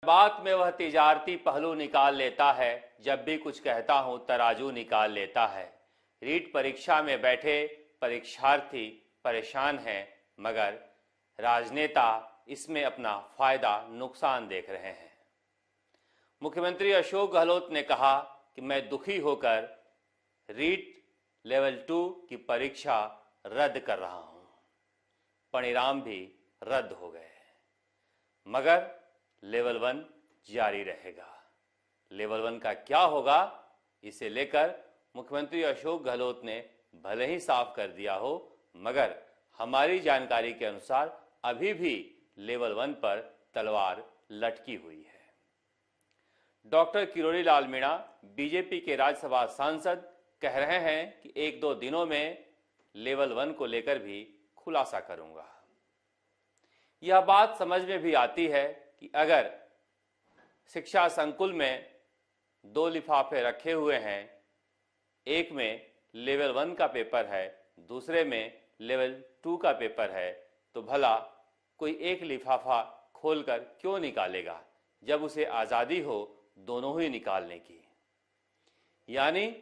बात में वह तिजारती पहलू निकाल लेता है, जब भी कुछ कहता हूं तराजू निकाल लेता है। रीट परीक्षा में बैठे परीक्षार्थी परेशान हैं, मगर राजनेता इसमें अपना फायदा नुकसान देख रहे हैं। मुख्यमंत्री अशोक गहलोत ने कहा कि मैं दुखी होकर रीट लेवल 2 की परीक्षा रद्द कर रहा हूं। परिणाम भी रद्द हो गए, मगर लेवल 1 जारी रहेगा। लेवल 1 का क्या होगा, इसे लेकर मुख्यमंत्री अशोक गहलोत ने भले ही साफ कर दिया हो, मगर हमारी जानकारी के अनुसार अभी भी लेवल 1 पर तलवार लटकी हुई है। डॉक्टर किरोड़ी लाल मीणा, बीजेपी के राज्यसभा सांसद, कह रहे हैं कि 1-2 दिनों में लेवल 1 को लेकर भी खुलासा करूंगा। यह बात समझ में भी आती है कि अगर शिक्षा संकुल में 2 लिफाफे रखे हुए हैं, एक में लेवल 1 का पेपर है, दूसरे में लेवल 2 का पेपर है, तो भला कोई एक लिफाफा खोलकर क्यों निकालेगा, जब उसे आज़ादी हो दोनों ही निकालने की। यानी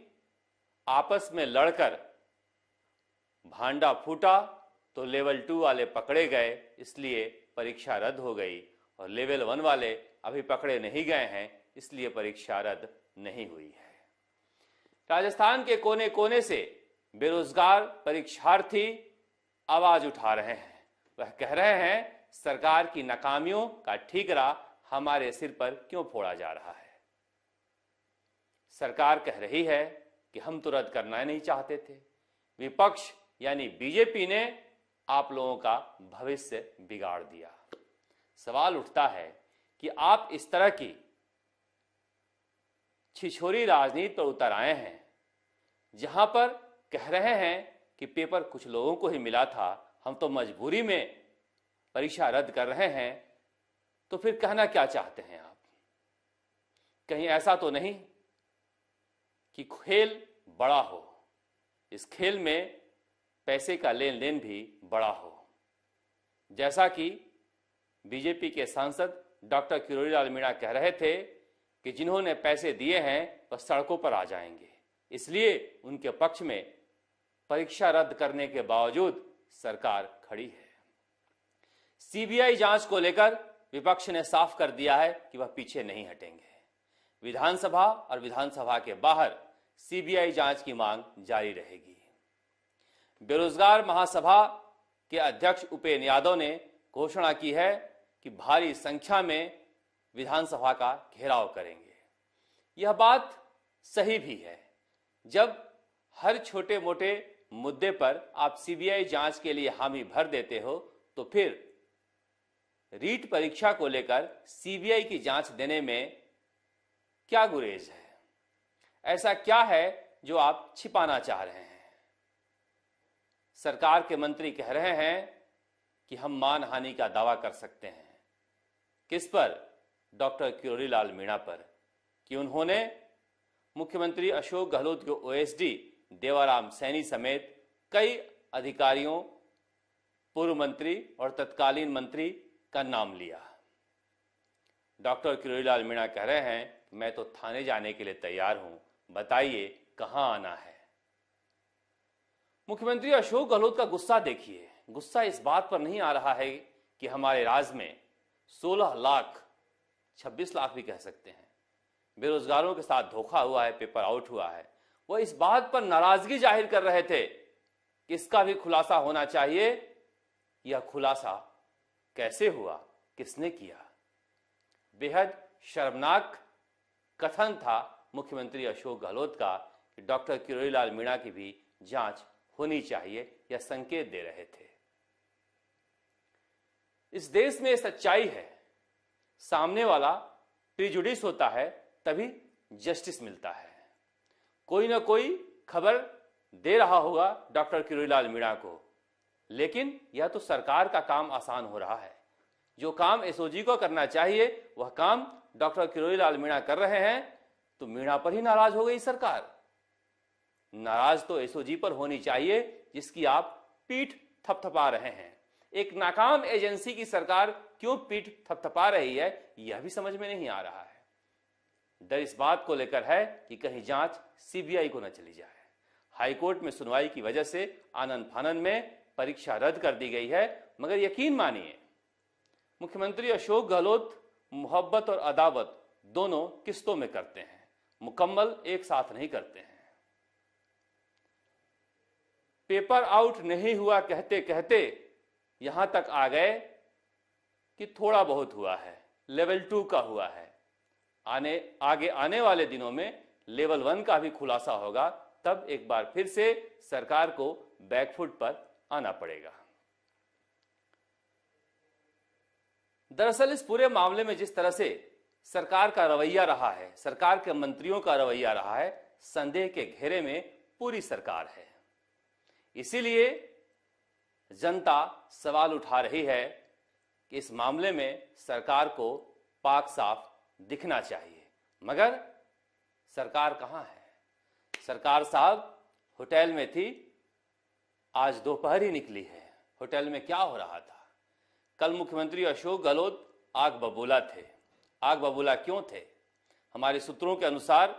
आपस में लड़कर भांडा फूटा तो लेवल 2 वाले पकड़े गए, इसलिए परीक्षा रद्द हो गई, और लेवल 1 वाले अभी पकड़े नहीं गए हैं, इसलिए परीक्षा रद्द नहीं हुई है। राजस्थान के कोने कोने से बेरोजगार परीक्षार्थी आवाज उठा रहे हैं। वह कह रहे हैं, सरकार की नाकामियों का ठीकरा हमारे सिर पर क्यों फोड़ा जा रहा है। सरकार कह रही है कि हम तो रद्द करना ही नहीं चाहते थे, विपक्ष यानी बीजेपी ने आप लोगों का भविष्य बिगाड़ दिया। सवाल उठता है कि आप इस तरह की छिछोरी राजनीति पर उतर आए हैं, जहां पर कह रहे हैं कि पेपर कुछ लोगों को ही मिला था, हम तो मजबूरी में परीक्षा रद्द कर रहे हैं, तो फिर कहना क्या चाहते हैं आप। कहीं ऐसा तो नहीं कि खेल बड़ा हो, इस खेल में पैसे का लेन देन भी बड़ा हो, जैसा कि बीजेपी के सांसद डॉक्टर किरोड़ी लाल मीणा कह रहे थे कि जिन्होंने पैसे दिए हैं वह सड़कों पर आ जाएंगे, इसलिए उनके पक्ष में परीक्षा रद्द करने के बावजूद सरकार खड़ी है। सीबीआई जांच को लेकर विपक्ष ने साफ कर दिया है कि वह पीछे नहीं हटेंगे। विधानसभा और विधानसभा के बाहर सीबीआई जांच की मांग जारी रहेगी। बेरोजगार महासभा के अध्यक्ष उपेंद्र यादव ने घोषणा की है कि भारी संख्या में विधानसभा का घेराव करेंगे। यह बात सही भी है। जब हर छोटे मोटे मुद्दे पर आप सीबीआई जांच के लिए हामी भर देते हो, तो फिर रीट परीक्षा को लेकर सीबीआई की जांच देने में क्या गुरेज है। ऐसा क्या है जो आप छिपाना चाह रहे हैं। सरकार के मंत्री कह रहे हैं कि हम मानहानि का दावा कर सकते हैं। किस पर? डॉक्टर किरोड़ी लाल मीणा पर, कि उन्होंने मुख्यमंत्री अशोक गहलोत के ओएसडी देवाराम सैनी समेत कई अधिकारियों, पूर्व मंत्री और तत्कालीन मंत्री का नाम लिया। डॉक्टर किरोड़ी लाल मीणा कह रहे हैं, मैं तो थाने जाने के लिए तैयार हूं, बताइए कहां आना है। मुख्यमंत्री अशोक गहलोत का गुस्सा देखिए। गुस्सा इस बात पर नहीं आ रहा है कि हमारे राज्य में 16 लाख, 26 लाख भी कह सकते हैं, बेरोजगारों के साथ धोखा हुआ है, पेपर आउट हुआ है। वह इस बात पर नाराजगी जाहिर कर रहे थे कि इसका भी खुलासा होना चाहिए। यह खुलासा कैसे हुआ, किसने किया? बेहद शर्मनाक कथन था मुख्यमंत्री अशोक गहलोत का कि डॉक्टर किरोड़ी लाल मीणा की भी जांच होनी चाहिए, यह संकेत दे रहे थे। इस देश में सच्चाई है, सामने वाला प्रिजुडिस होता है तभी जस्टिस मिलता है। कोई ना कोई खबर दे रहा होगा डॉक्टर किरोड़ी लाल मीणा को, लेकिन यह तो सरकार का काम आसान हो रहा है। जो काम एसओजी को करना चाहिए वह काम डॉक्टर किरोड़ी लाल मीणा कर रहे हैं, तो मीणा पर ही नाराज हो गई सरकार। नाराज तो एसओजी पर होनी चाहिए जिसकी आप पीठ थपथपा रहे हैं। एक नाकाम एजेंसी की सरकार क्यों पीठ थपथपा रही है, यह भी समझ में नहीं आ रहा है। डर इस बात को लेकर है कि कहीं जांच सीबीआई को न चली जाए। हाईकोर्ट में सुनवाई की वजह से आनन फानन में परीक्षा रद्द कर दी गई है, मगर यकीन मानिए मुख्यमंत्री अशोक गहलोत मोहब्बत और अदावत दोनों किस्तों में करते हैं, मुकम्मल एक साथ नहीं करते हैं। पेपर आउट नहीं हुआ कहते कहते यहां तक आ गए कि थोड़ा बहुत हुआ है, लेवल 2 का हुआ है। आगे आने वाले दिनों में लेवल 1 का भी खुलासा होगा, तब एक बार फिर से सरकार को बैकफुट पर आना पड़ेगा। दरअसल इस पूरे मामले में जिस तरह से सरकार का रवैया रहा है, सरकार के मंत्रियों का रवैया रहा है, संदेह के घेरे में पूरी सरकार है। इसीलिए जनता सवाल उठा रही है कि इस मामले में सरकार को पाक साफ दिखना चाहिए, मगर सरकार कहां है? सरकार साहब होटल में थी, आज दोपहर ही निकली है। होटल में क्या हो रहा था? कल मुख्यमंत्री अशोक गहलोत आग बबूला थे। आग बबूला क्यों थे? हमारे सूत्रों के अनुसार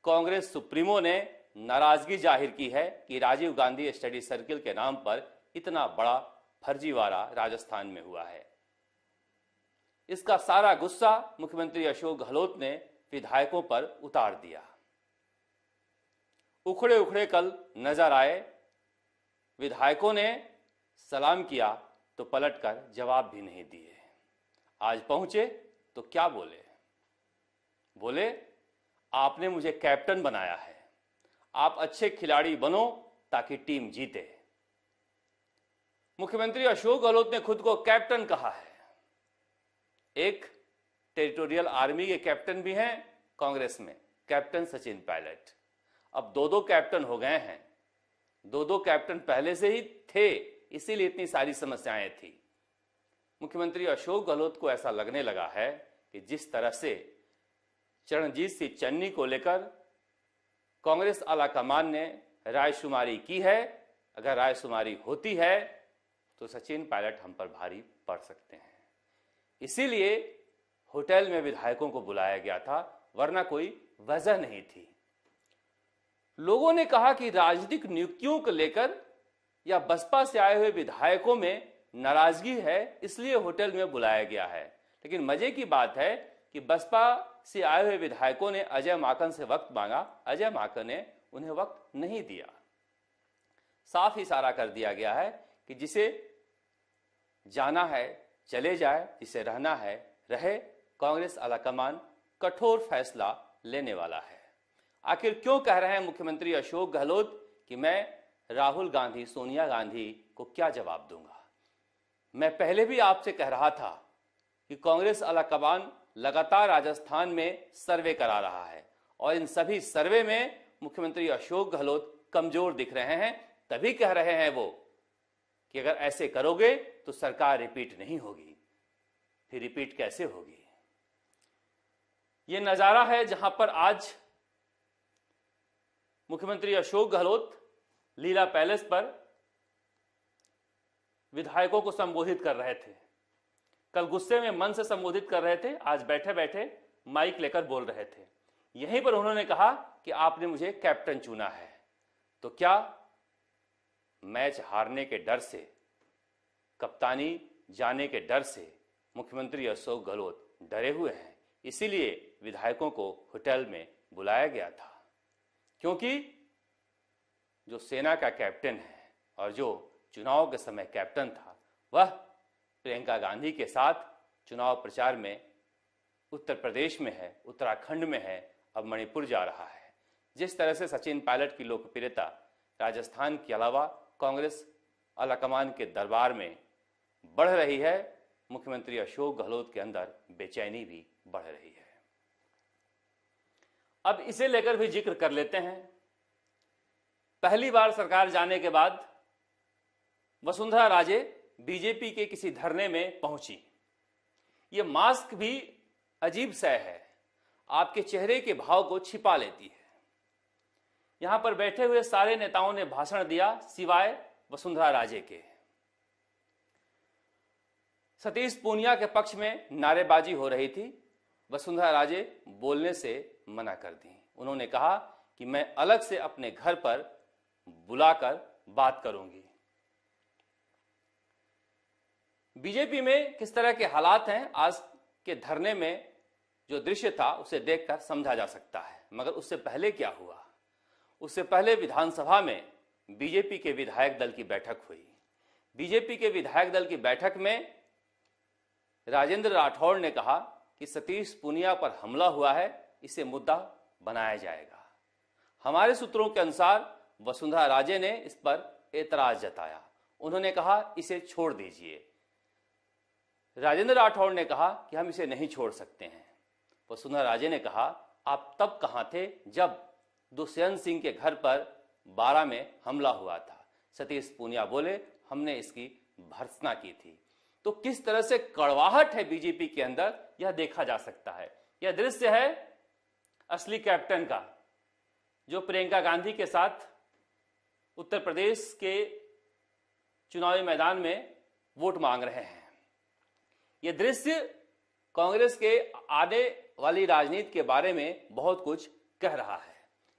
कांग्रेस सुप्रीमो ने नाराजगी जाहिर की है कि राजीव गांधी स्टडी सर्किल के नाम पर इतना बड़ा फर्जीवाड़ा राजस्थान में हुआ है। इसका सारा गुस्सा मुख्यमंत्री अशोक गहलोत ने विधायकों पर उतार दिया। उखड़े उखड़े कल नजर आए। विधायकों ने सलाम किया तो पलटकर जवाब भी नहीं दिए। आज पहुंचे तो क्या बोले? बोले आपने मुझे कैप्टन बनाया है, आप अच्छे खिलाड़ी बनो ताकि टीम जीते। मुख्यमंत्री अशोक गहलोत ने खुद को कैप्टन कहा है। एक टेरिटोरियल आर्मी के कैप्टन भी हैं कांग्रेस में, कैप्टन सचिन पायलट। अब दो कैप्टन हो गए हैं। दो कैप्टन पहले से ही थे, इसीलिए इतनी सारी समस्याएं थी। मुख्यमंत्री अशोक गहलोत को ऐसा लगने लगा है कि जिस तरह से चरणजीत सिंह चन्नी को लेकर कांग्रेस आलाकमान ने रायशुमारी की है, अगर रायशुमारी होती है तो सचिन पायलट हम पर भारी पड़ सकते हैं। इसीलिए होटल में विधायकों को बुलाया गया था, वरना कोई वजह नहीं थी। लोगों ने कहा कि राजनीतिक नियुक्तियों को लेकर या बसपा से आए हुए विधायकों में नाराजगी है, इसलिए होटल में बुलाया गया है। लेकिन मजे की बात है कि बसपा से आए हुए विधायकों ने अजय माकन से वक्त मांगा, अजय माकन ने उन्हें वक्त नहीं दिया। साफ इशारा कर दिया गया है कि जिसे जाना है चले जाए, जिसे रहना है रहे। कांग्रेस आलाकमान कठोर फैसला लेने वाला है। आखिर क्यों कह रहे हैं मुख्यमंत्री अशोक गहलोत कि मैं राहुल गांधी, सोनिया गांधी को क्या जवाब दूंगा? मैं पहले भी आपसे कह रहा था कि कांग्रेस आलाकमान लगातार राजस्थान में सर्वे करा रहा है और इन सभी सर्वे में मुख्यमंत्री अशोक गहलोत कमजोर दिख रहे हैं। तभी कह रहे हैं वो कि अगर ऐसे करोगे तो सरकार रिपीट नहीं होगी। फिर रिपीट कैसे होगी? ये नजारा है जहां पर आज मुख्यमंत्री अशोक गहलोत लीला पैलेस पर विधायकों को संबोधित कर रहे थे। कल गुस्से में मन से संबोधित कर रहे थे, आज बैठे बैठे माइक लेकर बोल रहे थे। यहीं पर उन्होंने कहा कि आपने मुझे कैप्टन चुना है। तो क्या मैच हारने के डर से, कप्तानी जाने के डर से मुख्यमंत्री अशोक गहलोत डरे हुए हैं? इसीलिए विधायकों को होटल में बुलाया गया था, क्योंकि जो सेना का कैप्टन है और जो चुनाव के समय कैप्टन था, वह प्रियंका गांधी के साथ चुनाव प्रचार में उत्तर प्रदेश में है, उत्तराखंड में है, अब मणिपुर जा रहा है। जिस तरह से सचिन पायलट की लोकप्रियता राजस्थान के अलावा कांग्रेस आलाकमान के दरबार में बढ़ रही है, मुख्यमंत्री अशोक गहलोत के अंदर बेचैनी भी बढ़ रही है। अब इसे लेकर भी जिक्र कर लेते हैं। पहली बार सरकार जाने के बाद वसुंधरा राजे बीजेपी के किसी धरने में पहुंची। यह मास्क भी अजीब सा है, आपके चेहरे के भाव को छिपा लेती है। यहां पर बैठे हुए सारे नेताओं ने भाषण दिया सिवाय वसुंधरा राजे के। सतीश पूनिया के पक्ष में नारेबाजी हो रही थी। वसुंधरा राजे बोलने से मना कर दी। उन्होंने कहा कि मैं अलग से अपने घर पर बुलाकर बात करूंगी। बीजेपी में किस तरह के हालात हैं, आज के धरने में जो दृश्य था उसे देखकर समझा जा सकता है। मगर उससे पहले क्या हुआ? उससे पहले विधानसभा में बीजेपी के विधायक दल की बैठक हुई। बीजेपी के विधायक दल की बैठक में राजेंद्र राठौड़ ने कहा कि सतीश पूनिया पर हमला हुआ है, इसे मुद्दा बनाया जाएगा। हमारे सूत्रों के अनुसार वसुंधरा राजे ने इस पर एतराज जताया। उन्होंने कहा इसे छोड़ दीजिए। राजेंद्र राठौड़ ने कहा कि हम इसे नहीं छोड़ सकते हैं। वसुंधरा राजे ने कहा आप तब कहां थे जब दुष्यंत सिंह के घर पर 12 में हमला हुआ था? सतीश पूनिया बोले हमने इसकी भर्त्सना की थी। तो किस तरह से कड़वाहट है बीजेपी के अंदर, यह देखा जा सकता है। यह दृश्य है असली कैप्टन का, जो प्रियंका गांधी के साथ उत्तर प्रदेश के चुनावी मैदान में वोट मांग रहे हैं। यह दृश्य कांग्रेस के आने वाली राजनीति के बारे में बहुत कुछ कह रहा है।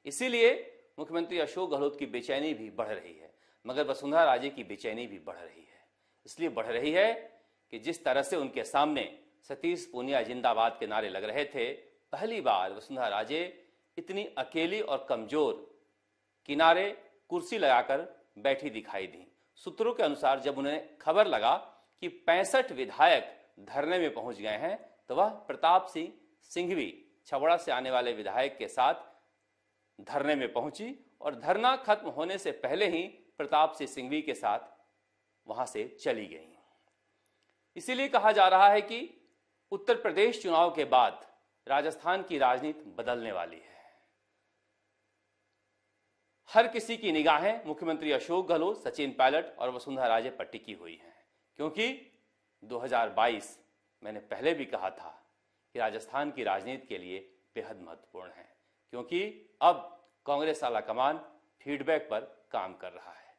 इसीलिए मुख्यमंत्री अशोक गहलोत की बेचैनी भी बढ़ रही है, मगर वसुंधरा राजे की बेचैनी भी बढ़ रही है। इसलिए बढ़ रही है कि जिस तरह से उनके सामने सतीश पूनिया जिंदाबाद के नारे लग रहे थे, पहली बार वसुंधरा राजे इतनी अकेली और कमजोर किनारे कुर्सी लगाकर बैठी दिखाई दी। सूत्रों के अनुसार जब उन्हें खबर लगा कि 65 विधायक धरने में पहुंच गए हैं, तो वह प्रताप सिंह सिंघवी, छबड़ा से आने वाले विधायक के साथ धरने में पहुंची और धरना खत्म होने से पहले ही प्रताप सिंह सिंघवी के साथ वहां से चली गई। इसीलिए कहा जा रहा है कि उत्तर प्रदेश चुनाव के बाद राजस्थान की राजनीति बदलने वाली है। हर किसी की निगाहें मुख्यमंत्री अशोक गहलोत, सचिन पायलट और वसुंधरा राजे पर टिकी हुई हैं, क्योंकि 2022 मैंने पहले भी कहा था कि राजस्थान की राजनीति के लिए बेहद महत्वपूर्ण है, क्योंकि अब कांग्रेस आला कमान फीडबैक पर काम कर रहा है।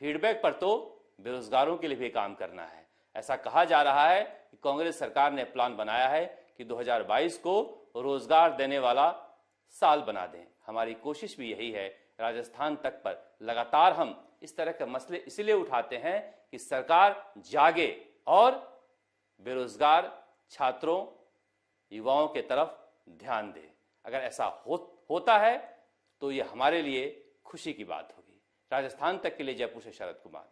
फीडबैक पर तो बेरोजगारों के लिए भी काम करना है। ऐसा कहा जा रहा है कि कांग्रेस सरकार ने प्लान बनाया है कि 2022 को रोजगार देने वाला साल बना दें। हमारी कोशिश भी यही है। राजस्थान तक पर लगातार हम इस तरह के मसले इसलिए उठाते हैं कि सरकार जागे और बेरोजगार छात्रों, युवाओं के तरफ ध्यान दे। अगर ऐसा होता है तो यह हमारे लिए खुशी की बात होगी। राजस्थान तक के लिए जयपुर से शरद कुमार।